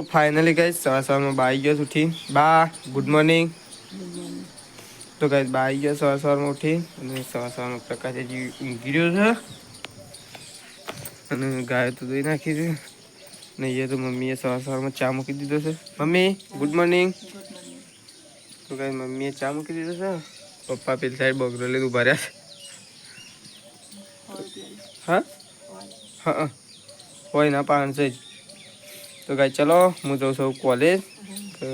Finally guys सवार में गया उठी बा गुड मॉर्निंग तो गाइस बा गया सवार में उठी सवार में प्रकाश जी ઊંઘી રહ્યો છે અને ગાય તો દઈ નાખી છે ને એ તો મમ્મીએ સવારમાં ચા મૂકી દીધો છે મમ્મી ગુડ મોર્નિંગ તો ગાइस મમ્મીએ ચા મૂકી દીધો છે પપ્પા પેલી સાઈડ બગડો લઈને ઉભા રહ્યા છે હા હા હોય ના પાણસે જ તો ગાइस ચલો હું જાઉં છું કોલેજ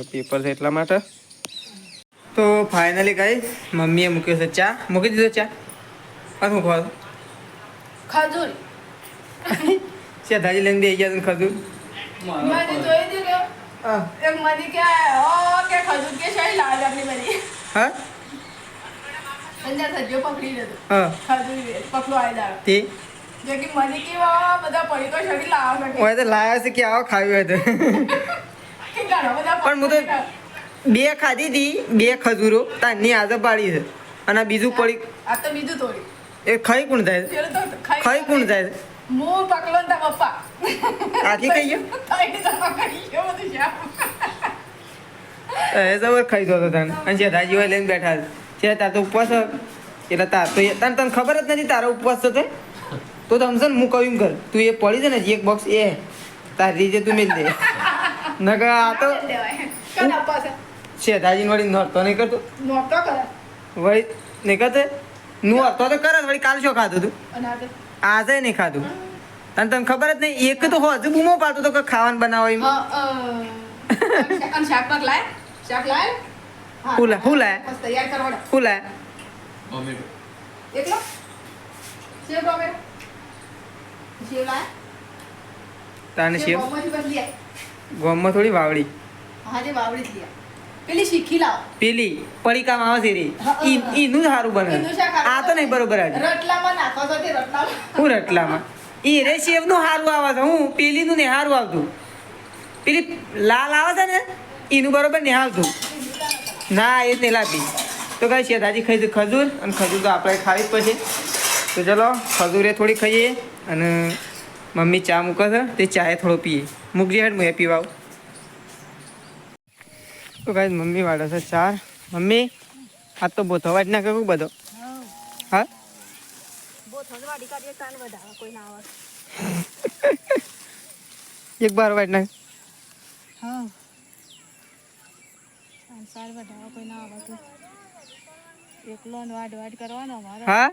પેપર છે એટલા માટે તો ફાઇનલી ગાइस મમ્મીએ મૂક્યો છે ચા મૂકી દીધો ચા પાછું મૂકવા ખજૂર સીધાજી લઈને બેસી ગયા ખજૂર મને જોઈ દીધો એક મને કે ઓ કે ખજૂર કે શાહી લાજ આપની બની હા અંદર સજ્જો પકડી લીધો હા ખજૂર પકડો આવી દાળ તે જે કે મને કે બધા પડીકો શાહી લાવવા માટે ઓય તો લાયા છે કે આવો ખાવ્યો હતો કે ઘણા બધા પણ હું તો બે ખાધી હતી બે ખજૂરો તારની આદત પાડી છે અને બીજું પડી આ તો બીજું તોડી એ ખાઈ કોણ જાય પેલું તો ખાઈ કોણ જાય હું પકડો ને તા પપ્પા આથી ખાઈ ગયો તાઈને જમા કરી ગયો બધું શાક એ જબર ખાઈ દો તને અને સીધાજી હોય લઈને બેઠા છે તાર તો ઉપવાસ એટલે તાર તો તને ખબર જ નથી તારો ઉપવાસ છે તો સમજ ને હું કહ્યું કર તું એ પડી છે ને એક બોક્સ એ તારી રીતે તું મેલ દે નકર આ તો કન આપા છે સીધાજી વળી નોરતો નહીં કરતો નોકતો કરે વળી નહીં કરતો નોરતો તો કરે વળી કાલ શું ખાધું તું અને આ આજે નહીં ખાધું અને તને ખબર જ નહીં એક તો હજુ બૂમો પાડતો તો કે ખાવાનું બનાવો એમ અને શાક પાક લાય શાક લાય હું લાય બસ તૈયાર કરવાનો હું લાય એકલો સેવ ટોમેટો સેવ લાય તાને સેવ ગોમાંથી બસ લે ગોમમાં થોડી વાવડી હા જે વાવડી જ લે પેલી શીખી લાવ પેલી પડીકામાં આવે છે રે ઈનું સારું બને એનું શાક આ તો નહીં બરોબર આજે રટલામાં નાખો તો તે રટલામાં હું રટલામાં ઈ રે સેવનું સારું આવે છે હું પેલીનું નહીં સારું આવતું પેલી લાલ આવે છે ને એનું બરોબર નહીં આવતું ના એ નહીં લાવતી તો કઈ છે દાદી ખાઈ ખજૂર અને ખજૂર તો આપણે ખાવી જ પછી તો ચલો ખજૂરે થોડી ખાઈએ અને મમ્મી ચા મૂકે છે તે ચાએ થોડો પીએ મૂકજે હેડ હું પીવા આવું તો કાંઈ મમ્મી વાળો છે ચાર મમ્મી આ તો બોથો વાટ નાખે ખૂબ બધો હા એક બાર વાટ નાખે હા સાર વધાવા કોઈ ના આવે તો એકલો વાડ વાડ કરવાનો અમારો હા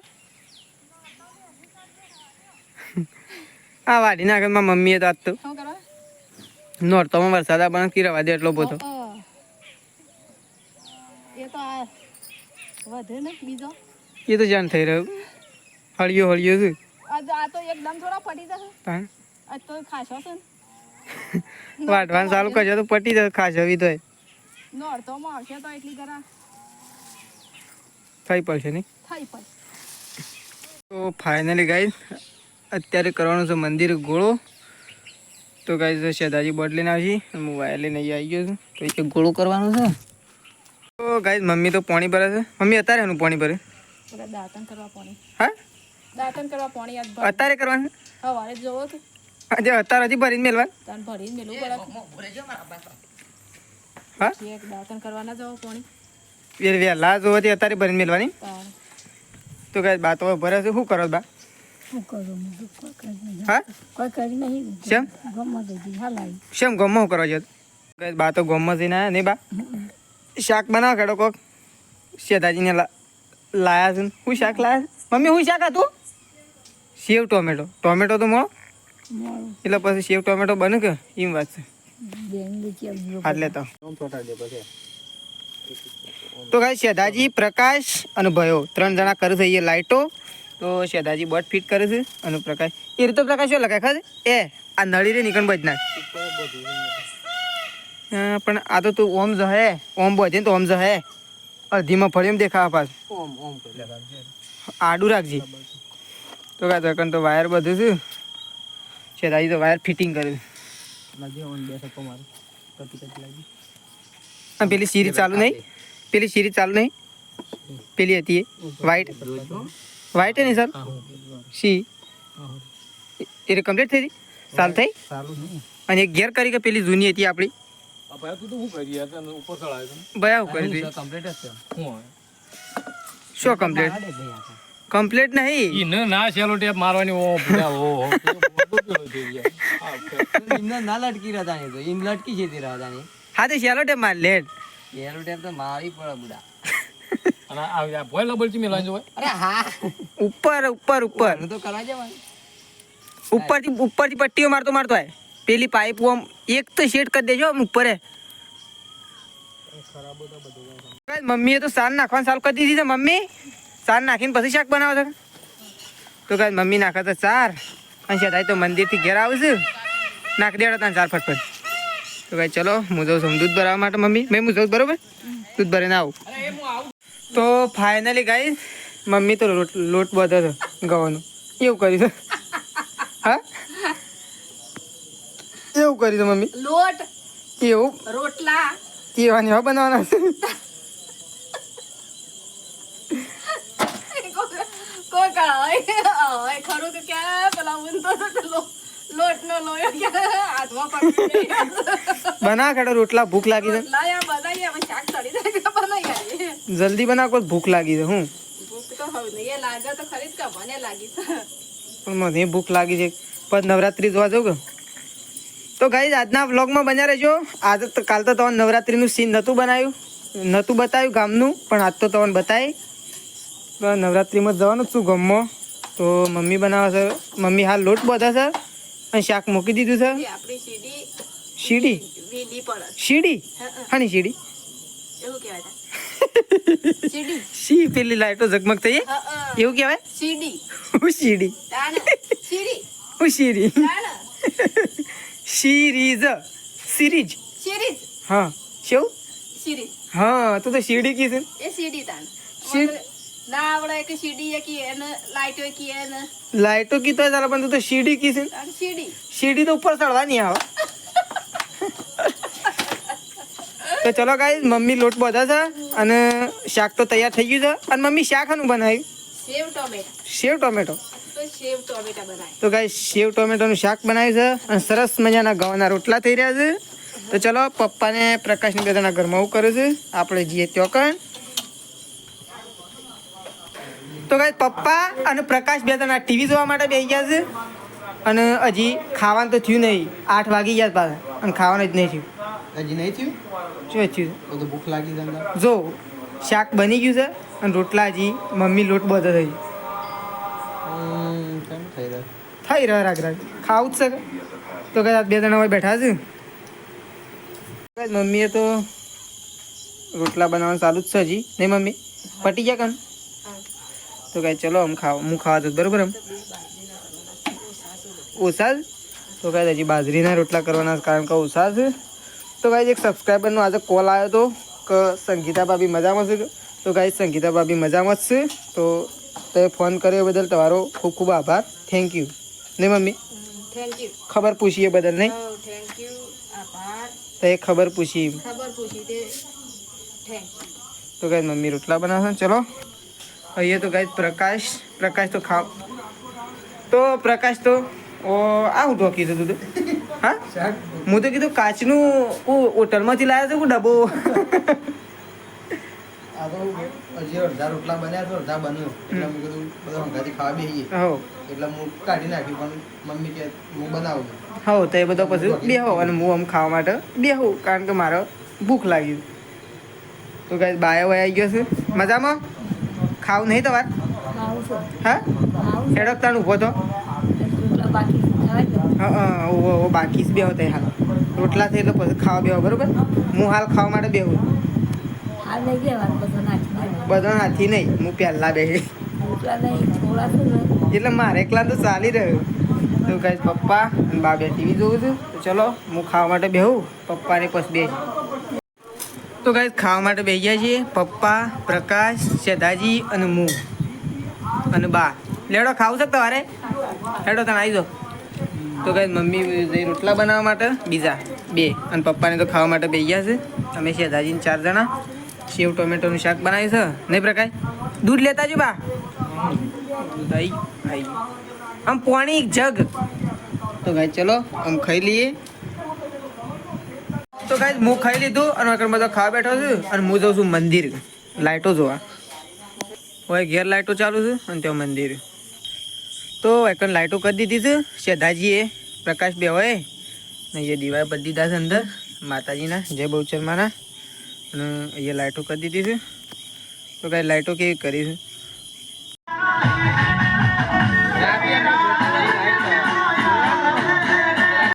આ વાડી નાખે મારા મમ્મીએ તો આજ તો શું કરવા નોરતોમાં વરસાદ આપણને કી રવા દે એટલો બધો એ તો આ વધે ને બીજો એ તો જાણ થઈ રહ્યું હળિયો છે આ તો એકદમ થોડા પડી જશે હા આ તો ખાશો છે ને વાટવાનું ચાલુ કરજો તો પટી જશે ખાસ હવે તો નોરતોમાં આવશે તો એટલી જરા થઈ પડશે નહીં થઈ પડે તો ફાઇનલી ગાઈસ અત્યારે કરવાનું છે મંદિર ગોળો તો ગાઈસ શેદાજી બોટ લઈને આવી હું વાયર લઈને અહીંયા આવી ગયો છું તો એ ગોળો કરવાનું છે તો ગાઈસ મમ્મી તો પાણી ભરે છે મમ્મી અત્યારે એનું પાણી ભરે દાંતન કરવા પાણી હા દાંતન કરવા પાણી યાદ અત્યારે કરવાનું હવારે જોવો તો આજે અત્યારે હજી ભરીને મેળવાનું તાન ભરીને મેલું પડે હા એક દાંતન કરવાના જવો પાણી વહેલા જોવાથી અત્યારે ભરીને મેળવાની તાર તો ગાઈસ બા તો ભરે છે શું કરો બા શું કરું હા કોઈ કરી નહીં શેમ ગમો દીધી હાલાઈ શેમ ગમો શું કરવા જતો ગાઈસ બા તો ગમો જઈને આવ્યા નહીં બા શાક બનાવો ખેડો કોક શેતાજીને લાયા છે શું શાક લાયા છે મમ્મી શું શાક હતું સેવ ટોમેટો ટોમેટો તો મળો એટલે પછી સેવ ટોમેટો બને કે એમ વાત છે એટલે તો ગાઈસ શેધાજી પ્રકાશ અને ભયો 3 જણા કરે છે એ લાઈટો તો શેધાજી બટ ફિટ કરે છે અને પ્રકાશ એ રીતે પ્રકાશ શું લગાય ખબર એ આ નળી રે નીકળ બજ નાખ પણ આ તો તું ઓમ જહે ઓમ બધે તો ઓમ જહે અડધીમાં ફરી એમ દેખાવા પાસ આડું રાખજે તો કાંઈ તકન તો વાયર બધું છે શેધાજી તો વાયર ફિટિંગ કરે છે પેલી સીરી ચાલુ નહીં પેલી હતી વાઈટ હે નહીં સર સી એ કમ્પ્લીટ થઈ હતી સાલ થઈ સારું નહીં અને એક ઘેર કરી કે પેલી જૂની હતી આપણી આ ભાઈ તું તો શું કરી યાર તને ઉપર ચડાવ્યો તું ભયા હું કરી હતી કમ્પ્લીટ જ છે શું હોય શું કમ્પ્લેટ કમ્પ્લેટ નહીં ઈને ના સેલો ટેપ મારવાની ઓ બધા ઓ ઇન્દર ના લટકી રહ્યા હતા તો ઇન લટકી જતી રહ્યા હતા હા તે શેલો ટેપ માર લેટ એરો ટેપ તો મારી પડે બુડા અને આ ભોય લબડ ચી મેલાઈ જોય અરે હા ઉપર ઉપર ઉપર હું તો કરા જવાનું ઉપરથી પટ્ટીઓ મારતો મારતો આય પેલી પાઇપ આમ એક તો સેટ કરી દેજો આમ ઉપર મમ્મીએ તો સાન નાખવાનું ચાલુ કરી દીધી છે મમ્મી સાર નાખીને પછી શાક બનાવો છો તો કાંઈ મમ્મી નાખે તો ચાર અને શેઠાઈ તો મંદિરથી ઘેર આવશે નાખી દેડા તને ચાર ફટફટ તો કાંઈ ચલો હું જાઉં છું દૂધ ભરાવવા માટે મમ્મી મેં હું જાઉં બરોબર દૂધ ભરીને આવું તો ફાઇનલી ગાઈ મમ્મી તો લોટ બધો હતો ગવાનો એવું કર્યું છે હા એવું કર્યું છે મમ્મી લોટ એવું રોટલા કેવાની હા બનાવવાના છે કોઈ કળાય ખરું કે ક્યાં પેલા ઊંધો લોટ નો લોયો ક્યાં હાથમાં પકડી બના કાઢો રોટલા ભૂખ લાગી છે લાયા બનાવી હવે શાક ચડી જાય કે બનાવી જલ્દી બના કોઈ ભૂખ લાગી છે હું ભૂખ તો હવે નહીં એ લાગે તો ખરી જ કે મને લાગી છે પણ મને ભૂખ લાગી છે પણ નવરાત્રી જોવા જાઉં કે તો ગાઈઝ આજના વ્લોગમાં બન્યા રહેજો આજે તો કાલ તો તમને નવરાત્રીનું સીન નહોતું બતાવ્યું ગામનું પણ આજ તો તમને બતાવી તો નવરાત્રીમાં જવાનું જ છું ગામમાં તો મમ્મી બનાવે છે મમ્મી હાલ લોટ બધે છે અને શાક મૂકી દીધું છે એ આપણી સીડી શીડી વીલી પડે શીડી હાની શીડી એવું કહેવાય સીડી શી પેલી લાઈટો ઝગમગ થઈ એવું કહેવાય સીડી હું શીડી તાણ સીડી હું શીરી તાણ સિરીઝ સિરીઝ હા શું સિરીઝ હા તું તો શીડી કીધું એ સીડી તાણ સીડ- ના આવડે કે સીડી એ કી એને લાઈટો કી એને લાઈટો કીધો તારા પણ તું તો શીડી કીધું તાણ સીડી સીડી તો ઉપર ચડવાની આવે તો ચલો ગાઈસ મમ્મી લોટ બધો છે અને શાક તો તૈયાર થઈ ગયું છે અને મમ્મી શાક આનું બનાવ્યું સેવ ટોમેટો સેવ ટોમેટો તો સેવ ટોમેટા બનાય તો ગાઈસ સેવ ટોમેટોનું શાક બનાવ્યું છે અને સરસ મજાના ગવાના રોટલા થઈ રહ્યા છે તો ચલો પપ્પાને પ્રકાશની બેદાના ઘરમાં હું કરું છું આપણે જઈએ ત્યાં કણ તો ગાઈસ પપ્પા અને પ્રકાશ બેદાના ટીવી જોવા માટે બેસી ગયા છે અને હજી ખાવાનું તો થયું નહીં 8 વાગી ગયા પાછા અને ખાવાનું જ નહીં થયું હજી નહીં થયું શું થયું તો ભૂખ લાગી તમને જો શાક બની ગયું છે અને રોટલા હજી મમ્મી લોટ બધો થઈ કેમ થઈ રહ્યો થઈ રહ્યો રાગ ખાવું જ છે તો કદાચ 2 જણા હોય બેઠા છે કદાચ મમ્મીએ તો રોટલા બનાવવાનું ચાલુ જ છે હજી નહીં મમ્મી પટી ગયા કામ તો કાંઈ ચલો હું ખાવા દઉં બરાબર એમ ઓછા જ તો કાંઈ હજી બાજરીના રોટલા કરવાના કારણ કે ઓછા છે તો કાંઈ એક સબસ્ક્રાઈબરનો આજે કોલ આવ્યો હતો કે સંગીતા ભાભી મજામાં છે તો કાંઈ સંગીતા ભાભી મજામાં જ છે તો તે ફોન કર્યો બદલ તમારો ખૂબ ખૂબ આભાર થેન્ક યુ નહીં મમ્મી થેન્ક યુ ખબર પૂછીએ બદલ નહીં થેન્ક યુ આભાર તો એ ખબર પૂછી ખબર પૂછી તે થેન્ક યુ તો કાંઈ મમ્મી રોટલા બનાવશે ચલો અહીંયા તો કાંઈ પ્રકાશ તો ખાવ તો પ્રકાશ તો ઓ આવું ઢોકી દીધું તું હા હું તો કીધું કાચનું હોટલમાંથી લાવ્યો હતો ડબ્બો આ તો હજી અડધા રોટલા બન્યા તો અડધા બન્યો એટલે મેં કીધું બધા હંગાથી ખાવા બેસીએ હો એટલે હું કાઢી નાખ્યું પણ મમ્મી કે હું બનાવું હો તો એ બધો પછી બેહો અને હું આમ ખાવા માટે બેહું કારણ કે મારો ભૂખ લાગી તો કાંઈ બાયો આવી ગયો છે મજામાં ખાવું નહીં તમારે હા હેડક તાણ ઊભો તો હા ઓ બાકી જ બેહો તઈ હાલ રોટલા થઈ એટલે પછી ખાવા બેહો બરોબર હું હાલ ખાવા માટે બેહું બધા હાથી નહીં હું પહેલા બેસી એટલે મારે એકલા તો ચાલી રહ્યું તો કાંઈ પપ્પા અને બા બે ટીવી જોઉં છું તો ચલો હું ખાવા માટે બેહું પપ્પાને પછી બેસી તો કાંઈ ખાવા માટે બેસી ગયા છીએ પપ્પા પ્રકાશ શેધાજી અને હું અને બા લેડો ખાવું છે તમારે હેડો તને આવી જાઓ તો કાંઈ મમ્મી જઈ રોટલા બનાવવા માટે બીજા 2 અને પપ્પાને તો ખાવા માટે બેસી ગયા છે અમે શેધાજીને 4 જણા સેવ ટોમેટોનું શાક બનાવ્યું છે નહીં પ્રકાશ દૂધ લેતા જો બા દૂધ આવી આમ પાણી એક જગ તો ગાય ચલો આમ ખાઈ લઈએ. તો ગાય હું ખાઈ લીધું અને આગળ બધો ખાવા બેઠો છું અને હું જાઉં છું મંદિર લાઇટો જોવા. હોય ઘેર લાઇટો ચાલુ છે અને ત્યાં મંદિર. તો એકન લાઇટો કરી દીધી છે શેધાજીએ પ્રકાશ બે હોય ને એ દીવા બધી દીધા છે અંદર માતાજીના જય બહુચરમાના અને અહીંયા લાઇટો કરી દીધી છે. તો કાંઈ લાઇટો કેવી કરી છે